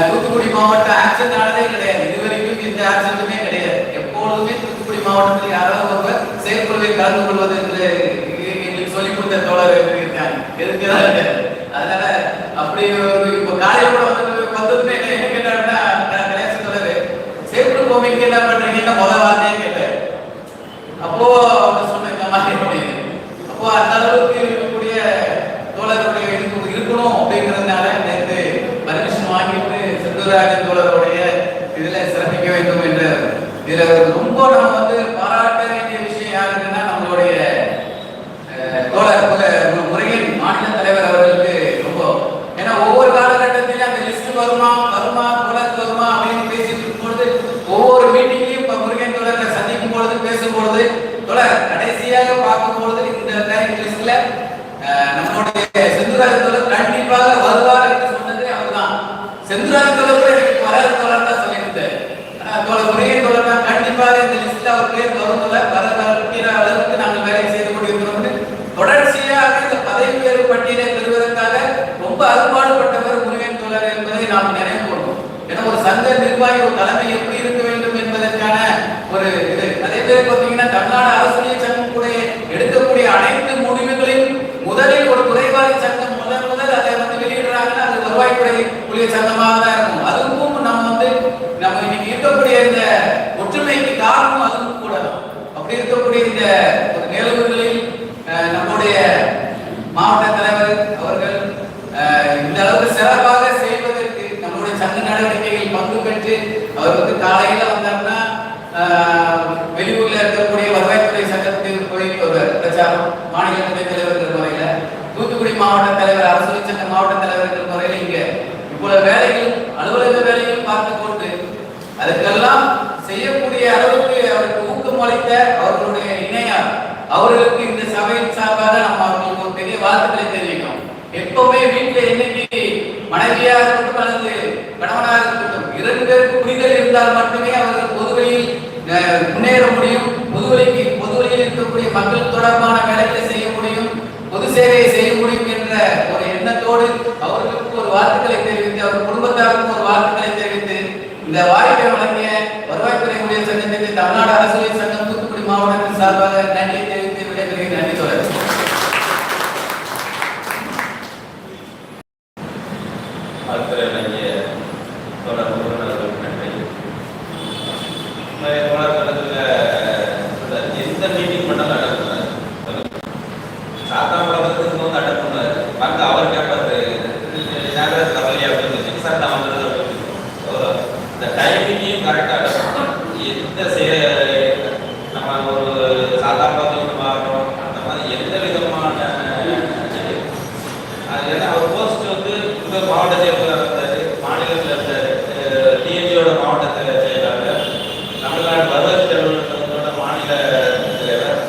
தூத்துக்குடி மாவட்ட ஆக்சன் ஆனதே கிடையாது. இதுவரைக்கும் எந்த ஆக்சனுமே கிடையாது. எப்பொழுதுமே தூத்துக்குடி மாவட்டத்தில் யாராவது ஒருவர் செயற்குழுவில் கலந்து கொள்வது என்று எங்களுக்கு சொல்லிக் கொடுத்த தோழர் இருக்காங்க. எதுக்குதான் அதனால அப்படி இப்போ காலையில் கூட வந்ததுமே என்ன கேட்டாருன்னா கணேசன் தோழர் செயற்குழு கோமிக்கு என்ன பண்றீங்கன்னா முதல் வார்த்தையே கேட்டார். அப்போ அவங்க சொன்ன இந்த மாதிரி அப்போ அந்த அளவுக்கு இருக்கக்கூடிய தோழருடைய இருக்கணும் அப்படிங்கிறதுனால நேற்று பர்மிஷன் வாங்கிட்டு செந்தூராஜன் தோழருடைய இதுல சிறப்பிக்க வேண்டும் என்று இதுல ரொம்ப நம்ம வந்து பாராட்ட வேண்டிய விஷயம் யாருன்னா நம்மளுடைய தோழர் முறையின் மாநில தலைவர் அவர்களுக்கு ரொம்ப. ஏன்னா ஒவ்வொரு காலகட்டத்திலும் அந்த லிஸ்ட் வருமா தோழர் வருமா அப்படின்னு பேசிட்டு இருக்கும் பொழுது ஒவ்வொரு மீட்டிங்லையும் இப்ப முருகன் தோழரை சந்திக்கும் பொழுது பேசும்பொழுது தோழர் கடைசியாக பார்க்கும் பொழுது இந்த லிஸ்ட்ல நம்மளுடைய செந்தூராஜன் தோழர் கண்டிப்பாக வருவார் என்று சொன்னது அவர்தான். செந்தூராஜன் தோழர் எனக்கு வராத தோழர் தான் சொல்லியிருந்தார். தோழர் முருகன் தோழர் தான் கண்டிப்பாக இந்த லிஸ்ட்ல அவர் பேர் வரும் தோழர் வரக்கிற அளவுக்கு நாங்கள் வேலை செய்து கொண்டிருக்கிறோம். தொடர்ச்சியாக இந்த பதவி உயர்வு பட்டியலை பெறுவதற்காக ரொம்ப அறுபாடுபட்டவர் முருகன் தோழர் என்பதை நாம் நினைவு கொள்வோம். ஏன்னா ஒரு சங்க நிர்வாகி ஒரு தலைமை எப்படி இருக்க வேண்டும் என்பதற்கான ஒரு இது. அதே பேர் பார்த்தீங்கன்னா தமிழ்நாடு அரசியல் சங்கம் கூட எடுக்கக்கூடிய அனைத்து முடிவுகளில் முதலில் ஒரு குறைவாரி சங்கம் முதல் அதை வந்து வெளியிடுறாங்கன்னா அது வருவாய்த்துறை ஊழியர் சங்கமாக தான் இருக்கும். அதுக்கும் நம்ம இன்னைக்கு இருக்கக்கூடிய இந்த ஒற்றுமைக்கு காரணம் அதுவும் கூட தான். அப்படி இருக்கக்கூடிய இந்த ஒரு நிகழ்வுகளில் நம்முடைய மாவட்ட தலைவர் அவர்கள் இந்த அளவுக்கு சிறப்பாக செய்வதற்கு நம்முடைய சங்க நடவடிக்கைகளில் பங்கு பெற்று அவர் வந்து காலையில் வந்தார்னா வெளியூர்ல இருக்கக்கூடிய வருவாய்த்துறை சங்கத்துக்கு போய் ஒரு பிரச்சாரம் மாநில துணைத் தலைவர்கள் முறையில தூத்துக்குடி மாவட்ட தலைவர் அரசு சங்க மாவட்ட தலைவர்கள் முறையில இங்க இவ்வளவு வேலைகள் அலுவலக வேலைகள் பார்த்து கொண்டு அதுக்கெல்லாம் செய்யக்கூடிய அளவுக்கு அவருக்கு ஊக்கம் அளித்த அவர்களுடைய இணையார் அவர்களுக்கு இந்த சபையின் சார்பாக நம்ம அவர்களுக்கு ஒரு பெரிய வாழ்த்துக்களை தெரிவிக்கிறோம். எப்பவுமே வீட்டில் இன்னைக்கு மனைவியாக இருக்கட்டும் அல்லது கணவனாக இருக்கட்டும் 2 பேருக்கு புரிதல் இருந்தால் மட்டுமே அவர்கள் பொதுவெளியில் முன்னேற முடியும். பொதுவெளியில் இருக்கக்கூடிய மக்கள் தொடர்பான வேலைகளை செய்ய முடியும், பொது சேவையை செய்ய முடியும் என்ற ஒரு எண்ணத்தோடு அவர்களுக்கு ஒரு வாழ்த்துக்களை தெரிவித்து அவர் குடும்பத்தாருக்கும் ஒரு வாழ்த்துக்களை தெரிவித்து இந்த வாய்ப்பை வழங்கிய வருவாய்த்துறை ஊழியர் சங்கத்திற்கு தமிழ்நாடு அரசியல் சங்கம் தூத்துக்குடி மாவட்டத்தின் சார்பாக நன்றி தெரிவித்து விடைபெறுகிறேன். நன்றி தோழர். எந்த மீட்டிங் பண்ணாலும் அட்டன் பண்ணாரு வந்து அவர் கேட்பாரு கவலையா அப்படின்னு சார் நான் வந்து இந்த டைமிங்கையும் கரெக்டாக எந்த நம்ம ஒரு சாதாரண மாறுறோம் அந்த மாதிரி எந்த விதமான ஏன்னா அவர் போஸ்ட் வந்து இந்த மாவட்ட செயலாளர் இருந்தார், மாநிலத்தில் இருந்தார், டிஎன்ஜியோட மாவட்ட செயலாளர், தமிழ்நாடு வருவாய் அலுவலகத்தோட மாநில தலைவர்,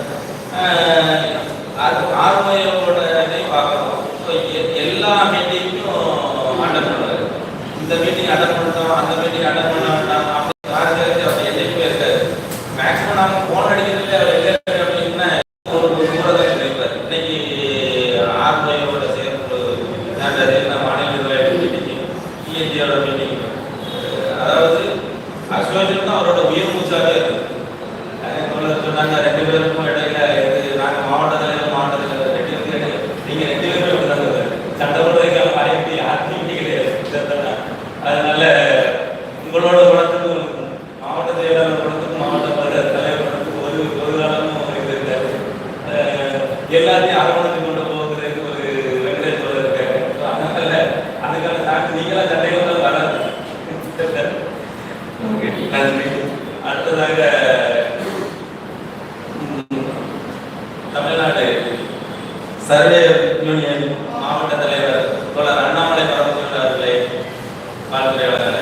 ஆர்மையோட பார்க்கணும். ஸோ எல்லா மீட்டிங்கும் அட்டன் பண்ணுவார். இந்த மீட்டிங் அட்டன் பண்ணிட்டோம், அந்த மீட்டிங் அட்டன் பண்ண வேண்டாம் அப்படி அவர் என்னைக்குமே இருக்காரு. மேக்ஸிமம் நாங்கள் ஃபோன் அடிக்கிறதுல அவர் இல்லை அப்படின்னா ஒரு தூரத்தை சொல்லியிருப்பார். இன்னைக்கு ஆர்மையோட சேர்ந்து மாநில நிர்வாக மீட்டிங், டிஎன்ஜியோட மீட்டிங், அதாவது அசோசியேஷன் தான் அவரோட உயிர் மூச்சாவே இருக்குது. சொன்னாங்க 2 பேருக்கும் இடையில இது நாங்கள் மாவட்ட தலைவர் நீங்கள் 2 பேருமே விட்டாங்க சட்டமன்றக்கான வாய்ப்பு யாருக்கும் கிடையாது. அதனால உங்களோட குணத்துக்கும் மாவட்ட செயலாளர் குணத்துக்கும் மாவட்ட தலைவர் குணத்துக்கும் ஒரு காலமும் இது இருக்காரு. எல்லாத்தையும் அரவணைத்து கொண்டு போகிறதுக்கு ஒரு வெங்கடேஸ்வரர் இருக்காரு. அதனால அதுக்கான தாக்கு நீங்களாம் சட்டைகள் தான் வராது. நன்றி. அடுத்ததாக தமிழ்நாடு சர்வே யூனியன் மாவட்ட தலைவர் தோழர் அண்ணாமலை பரமசிவன் அவர்களை வாழ்த்துறையாளர்